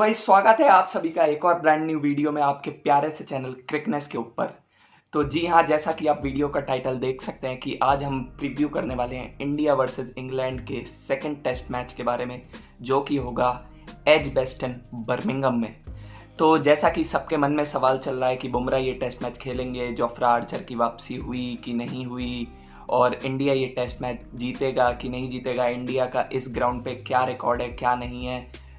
भाई स्वागत है आप सभी का एक और ब्रांड न्यू वीडियो में आपके प्यारे से चैनल क्रिकनेस के ऊपर। तो जी हाँ, जैसा कि आप वीडियो का टाइटल देख सकते हैं कि आज हम प्रीव्यू करने वाले हैं इंडिया वर्सेस इंग्लैंड के सेकंड टेस्ट मैच के बारे में, जो कि होगा एजबेस्टन बर्मिंघम में। तो जैसा कि सबके मन में सवाल चल रहा है कि बुमराह ये टेस्ट मैच खेलेंगे, जोफ्रा आर्चर की वापसी हुई कि नहीं हुई, और इंडिया ये टेस्ट मैच जीतेगा कि नहीं जीतेगा, इंडिया का इस ग्राउंड पे क्या रिकॉर्ड है क्या नहीं है।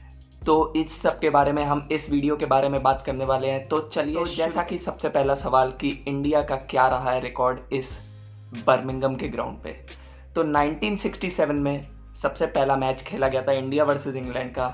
तो इस सब के बारे में हम इस वीडियो के बारे में बात करने वाले हैं। तो चलिए, जैसा कि सबसे पहला सवाल कि इंडिया का क्या रहा है रिकॉर्ड इस बर्मिंघम के ग्राउंड पे। तो 1967 में सबसे पहला मैच खेला गया था इंडिया वर्सेस इंग्लैंड का।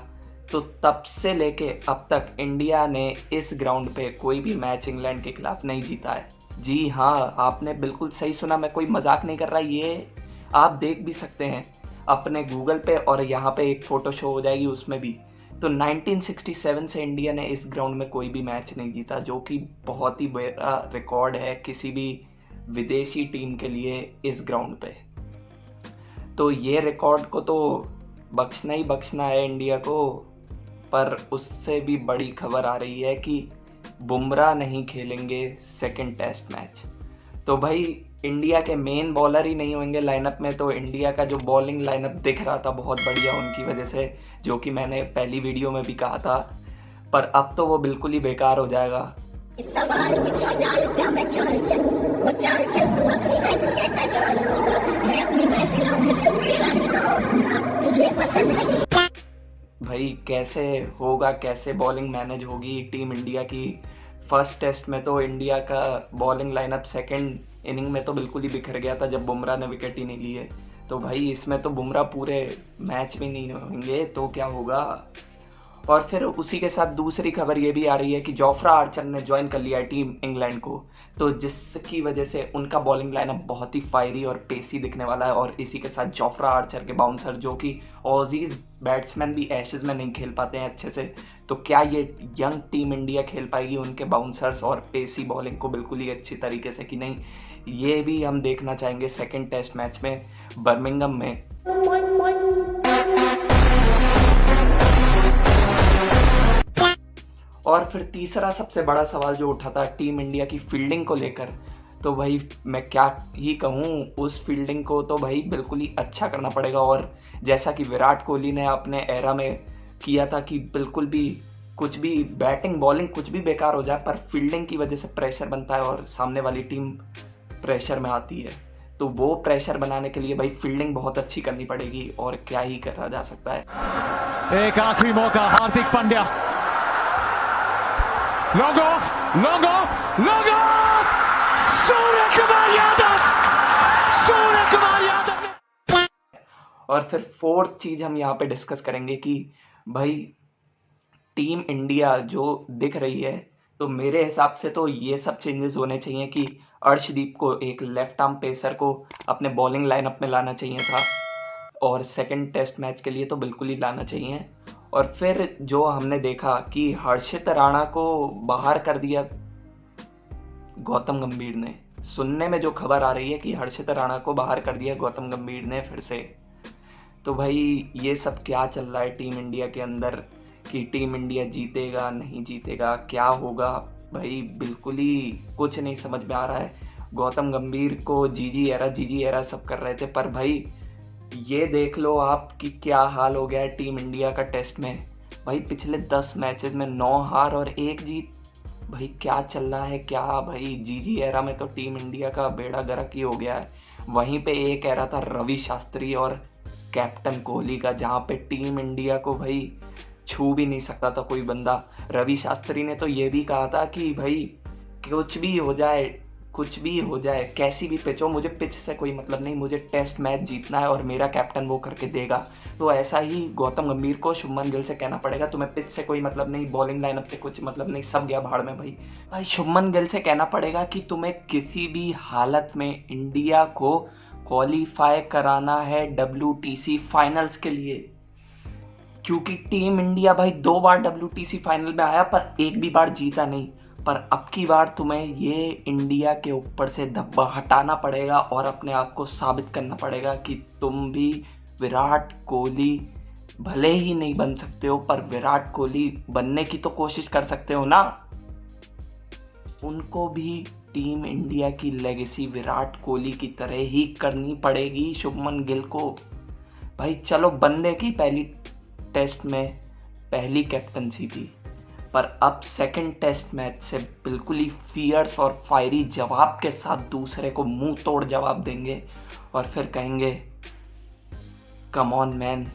तो तब से लेके अब तक इंडिया ने इस ग्राउंड पे कोई भी मैच इंग्लैंड के खिलाफ नहीं जीता है। जी हाँ, आपने बिल्कुल सही सुना, मैं कोई मजाक नहीं कर रहा, ये आप देख भी सकते हैं अपने गूगल पे, और यहाँ पे एक फ़ोटो शो हो जाएगी उसमें भी। तो 1967 से इंडिया ने इस ग्राउंड में कोई भी मैच नहीं जीता, जो कि बहुत ही बड़ा रिकॉर्ड है किसी भी विदेशी टीम के लिए इस ग्राउंड पे। तो ये रिकॉर्ड को तो बख्शना ही बख्शना है इंडिया को। पर उससे भी बड़ी खबर आ रही है कि बुमराह नहीं खेलेंगे सेकंड टेस्ट मैच। तो भाई इंडिया के मेन बॉलर ही नहीं होंगे लाइनअप में, तो इंडिया का जो बॉलिंग लाइनअप दिख रहा था बहुत बढ़िया उनकी वजह से, जो कि मैंने पहली वीडियो में भी कहा था, पर अब तो वो बिल्कुल ही बेकार हो जाएगा। भाई कैसे होगा, कैसे बॉलिंग मैनेज होगी टीम इंडिया की। फर्स्ट टेस्ट में तो इंडिया का बॉलिंग लाइनअप सेकंड इनिंग में तो बिल्कुल ही बिखर गया था जब बुमराह ने विकेट ही नहीं लिए। तो भाई इसमें तो बुमराह पूरे मैच में नहीं होंगे तो क्या होगा। और फिर उसी के साथ दूसरी खबर ये भी आ रही है कि जोफ्रा आर्चर ने ज्वाइन कर लिया टीम इंग्लैंड को, तो जिसकी वजह से उनका बॉलिंग लाइनअप बहुत ही फायरी और पेसी दिखने वाला है। और इसी के साथ जोफ्रा आर्चर के बाउंसर, जो कि ऑजीज बैट्समैन भी एशेज में नहीं खेल पाते हैं अच्छे से, तो क्या ये यंग टीम इंडिया खेल पाएगी उनके बाउंसर्स और पेसी बॉलिंग को बिल्कुल ही अच्छी तरीके से कि नहीं, ये भी हम देखना चाहेंगे सेकेंड टेस्ट मैच में बर्मिंघम में। और फिर तीसरा सबसे बड़ा सवाल जो उठा था टीम इंडिया की फील्डिंग को लेकर, तो भाई मैं क्या ही कहूँ, उस फील्डिंग को तो भाई बिल्कुल ही अच्छा करना पड़ेगा। और जैसा कि विराट कोहली ने अपने एरा में किया था कि बिल्कुल भी कुछ भी बैटिंग बॉलिंग कुछ भी बेकार हो जाए, पर फील्डिंग की वजह से प्रेशर बनता है और सामने वाली टीम प्रेशर में आती है। तो वो प्रेशर बनाने के लिए भाई फील्डिंग बहुत अच्छी करनी पड़ेगी, और क्या ही करा जा सकता है। एक आखिरी मौका, Hardik Pandya, long off, long off, long off, Surya Kumar Yadav, Surya Kumar Yadav. और फिर फोर्थ चीज हम यहाँ पे डिस्कस करेंगे कि भाई टीम इंडिया जो दिख रही है, तो मेरे हिसाब से तो ये सब चेंजेस होने चाहिए कि अर्शदीप को, एक लेफ्ट आर्म पेसर को अपने बॉलिंग लाइनअप में लाना चाहिए था, और सेकंड टेस्ट मैच के लिए तो बिल्कुल ही लाना चाहिए। और फिर जो हमने देखा कि हर्षित राणा को बाहर कर दिया गौतम गंभीर ने, सुनने में जो खबर आ रही है कि हर्षित राणा को बाहर कर दिया गौतम गंभीर ने फिर से। तो भाई ये सब क्या चल रहा है टीम इंडिया के अंदर कि टीम इंडिया जीतेगा नहीं जीतेगा, क्या होगा, भाई बिल्कुल ही कुछ नहीं समझ में आ रहा है। गौतम गंभीर को जीजी एरा सब कर रहे थे, पर भाई ये देख लो आप कि क्या हाल हो गया है टीम इंडिया का टेस्ट में। भाई पिछले 10 मैचेस में 9 हार और 1 जीत। भाई क्या चल रहा है क्या भाई, जीजी एरा में तो टीम इंडिया का बेड़ा गर्क ही हो गया है। वहीं पे एक एरा था रवि शास्त्री और कैप्टन कोहली का, जहाँ पे टीम इंडिया को भाई छू भी नहीं सकता था कोई बंदा। रवि शास्त्री ने तो ये भी कहा था कि भाई कुछ भी हो जाए, कुछ भी हो जाए, कैसी भी पिच हो, मुझे पिच से कोई मतलब नहीं, मुझे टेस्ट मैच जीतना है और मेरा कैप्टन वो करके देगा। तो ऐसा ही गौतम गंभीर को शुभमन गिल से कहना पड़ेगा, तुम्हें पिच से कोई मतलब नहीं, बॉलिंग लाइनअप से कुछ मतलब नहीं, सब गया भाड़ में। भाई शुभमन गिल से कहना पड़ेगा कि तुम्हें किसी भी हालत में इंडिया को क्वालिफाई कराना है WTC फाइनल्स के लिए, क्योंकि टीम इंडिया भाई 2 बार WTC फाइनल में आया पर एक भी बार जीता नहीं। पर अब की बार तुम्हें ये इंडिया के ऊपर से धब्बा हटाना पड़ेगा और अपने आप को साबित करना पड़ेगा कि तुम भी विराट कोहली भले ही नहीं बन सकते हो पर विराट कोहली बनने की तो कोशिश कर सकते हो ना। उनको भी टीम इंडिया की लेगेसी विराट कोहली की तरह ही करनी पड़ेगी शुभमन गिल को। भाई चलो, बंदे की पहली टेस्ट में पहली कैप्टनसी थी, पर अब सेकंड टेस्ट मैच से बिल्कुल ही फियर्स और फायरी जवाब के साथ दूसरे को मुंह तोड़ जवाब देंगे और फिर कहेंगे come on man,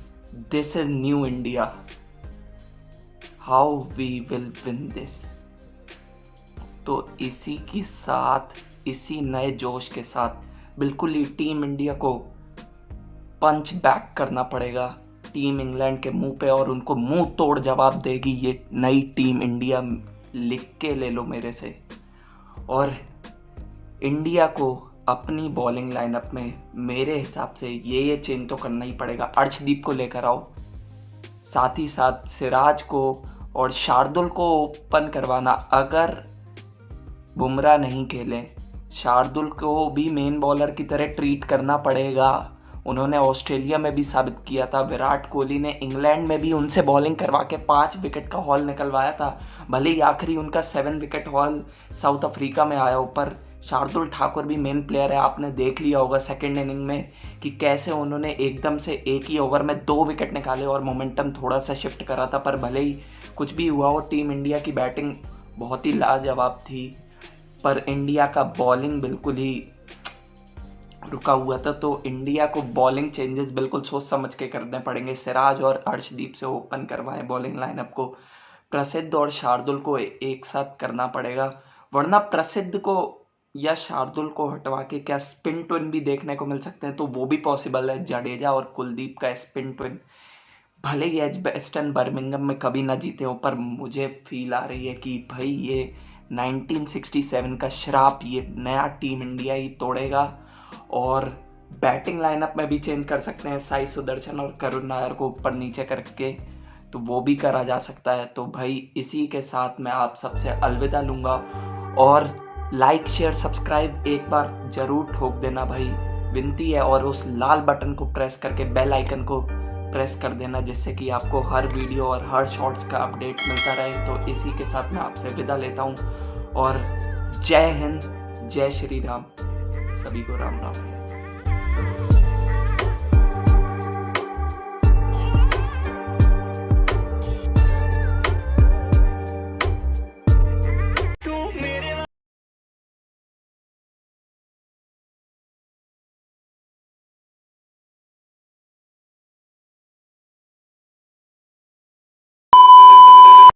this is new India, how we will win this. तो इसी के साथ, इसी नए जोश के साथ बिल्कुल ही टीम इंडिया को पंच बैक करना पड़ेगा टीम इंग्लैंड के मुंह पे, और उनको मुंह तोड़ जवाब देगी ये नई टीम इंडिया। लिख के ले लो मेरे से। और इंडिया को अपनी बॉलिंग लाइनअप में मेरे हिसाब से ये चेंज तो करना ही पड़ेगा। अर्शदीप को लेकर आओ, साथ ही साथ सिराज को और शार्दुल को ओपन करवाना। अगर बुमराह नहीं खेले, शार्दुल को भी मेन बॉलर की तरह ट्रीट करना पड़ेगा। उन्होंने ऑस्ट्रेलिया में भी साबित किया था। विराट कोहली ने इंग्लैंड में भी उनसे बॉलिंग करवा के 5 विकेट का हॉल निकलवाया था। भले ही आखिरी उनका 7 विकेट हॉल साउथ अफ्रीका में आया, ऊपर शार्दुल ठाकुर भी मेन प्लेयर है। आपने देख लिया होगा सेकेंड इनिंग में कि कैसे उन्होंने एकदम से एक ही ओवर में 2 विकेट निकाले और मोमेंटम थोड़ा सा शिफ्ट करा था। पर भले ही कुछ भी हुआ हो, टीम इंडिया की बैटिंग बहुत ही लाजवाब थी, पर इंडिया का बॉलिंग बिल्कुल ही रुका हुआ था। तो इंडिया को बॉलिंग चेंजेस बिल्कुल सोच समझ के करने पड़ेंगे। सिराज और अर्शदीप से ओपन करवाएं बॉलिंग लाइनअप को। प्रसिद्ध और शार्दुल को एक साथ करना पड़ेगा, वरना प्रसिद्ध को या शार्दुल को हटवा के क्या स्पिन ट्विन भी देखने को मिल सकते हैं, तो वो भी पॉसिबल है। जडेजा और कुलदीप का स्पिन ट्विन। भले ही एजबेस्टन बर्मिंघम में कभी ना जीते हो, पर मुझे फील आ रही है कि भाई ये 1967 का श्राप ये नया टीम इंडिया ही तोड़ेगा। और बैटिंग लाइनअप में भी चेंज कर सकते हैं, साई सुदर्शन और करुण नायर को ऊपर नीचे करके, तो वो भी करा जा सकता है। तो भाई इसी के साथ मैं आप सबसे अलविदा लूँगा। और लाइक शेयर सब्सक्राइब एक बार ज़रूर ठोक देना भाई, विनती है। और उस लाल बटन को प्रेस करके बेल आइकन को प्रेस कर देना, जिससे कि आपको हर वीडियो और हर शॉर्ट्स का अपडेट मिलता रहे। तो इसी के साथ मैं आपसे विदा लेता हूँ और जय हिंद, जय श्री राम, सभी को राम राम।